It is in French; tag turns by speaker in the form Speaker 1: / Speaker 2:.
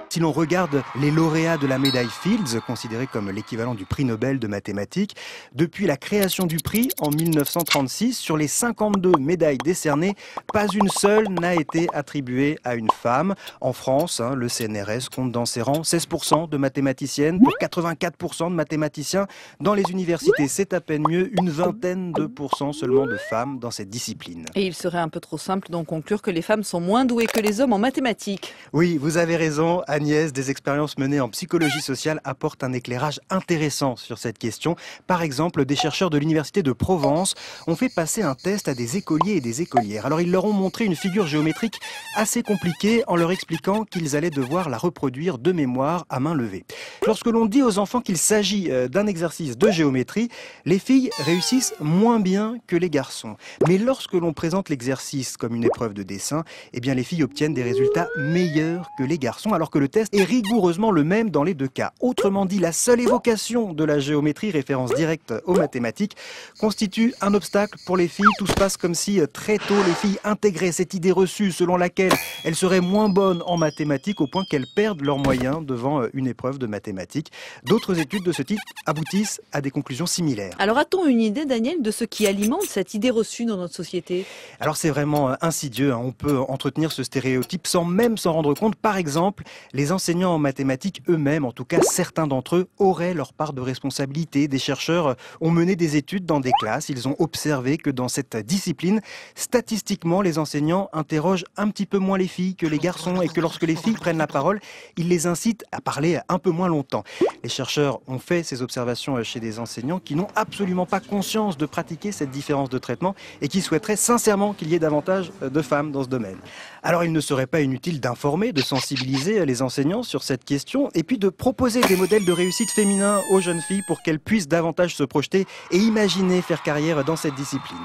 Speaker 1: Si l'on regarde les lauréats de la médaille Fields, considérée comme l'équivalent du prix Nobel de mathématiques, depuis la création du prix en 1936, sur les 52 médailles décernées, pas une seule n'a été attribuée à une femme. En France, le CNRS compte dans ses rangs 16% de mathématiciennes pour 84% de mathématiciens. Dans les universités, c'est à peine mieux, une vingtaine de pourcents seulement de femmes dans cette discipline.
Speaker 2: Et il serait un peu trop simple d'en conclure que les femmes sont moins douées que les hommes en mathématiques.
Speaker 1: Oui, vous avez raison, Agnès. Des expériences menées en psychologie sociale apportent un éclairage intéressant sur cette question. Par exemple, des chercheurs de l'université de Provence ont fait passer un test à des écoliers et des écolières. Alors, ils leur ont montré une figure géométrique assez compliquée en leur expliquant qu'ils allaient devoir la reproduire de mémoire à main levée. Lorsque l'on dit aux enfants qu'il s'agit d'un exercice de géométrie, les filles réussissent moins bien que les garçons. Mais lorsque l'on présente l'exercice comme une épreuve de dessin, eh bien les filles obtiennent des résultats meilleurs que les garçons, alors que le test est rigoureusement le même dans les deux cas. Autrement dit, la seule évocation de la géométrie, référence directe aux mathématiques, constitue un obstacle pour les filles. Tout se passe comme si très tôt les filles intégraient cette idée reçue selon laquelle elles seraient moins bonnes en mathématiques au point qu'elles perdent leurs moyens devant une épreuve de mathématiques. D'autres études de ce type aboutissent à des conclusions similaires.
Speaker 2: Alors a-t-on une idée, Daniel, de ce qui alimente cette idée reçue dans notre société?
Speaker 1: Alors c'est vraiment insidieux, on peut entretenir ce stéréotype sans même s'en rendre compte. Par exemple, les enseignants en mathématiques eux-mêmes, en tout cas certains d'entre eux, auraient leur part de responsabilité. Des chercheurs ont mené des études dans des classes, ils ont observé que dans cette discipline, statistiquement, les enseignants interrogent un petit peu moins les filles que les garçons et que lorsque les filles prennent la parole, ils les incitent à parler un peu moins longtemps. Les chercheurs ont fait ces observations chez des enseignants qui n'ont absolument pas conscience de pratiquer cette différence de traitement et qui souhaiteraient sincèrement qu'il y ait davantage de femmes dans ce domaine. Alors il ne serait pas inutile d'informer, de sensibiliser les enseignants sur cette question et puis de proposer des modèles de réussite féminins aux jeunes filles pour qu'elles puissent davantage se projeter et imaginer faire carrière dans cette discipline.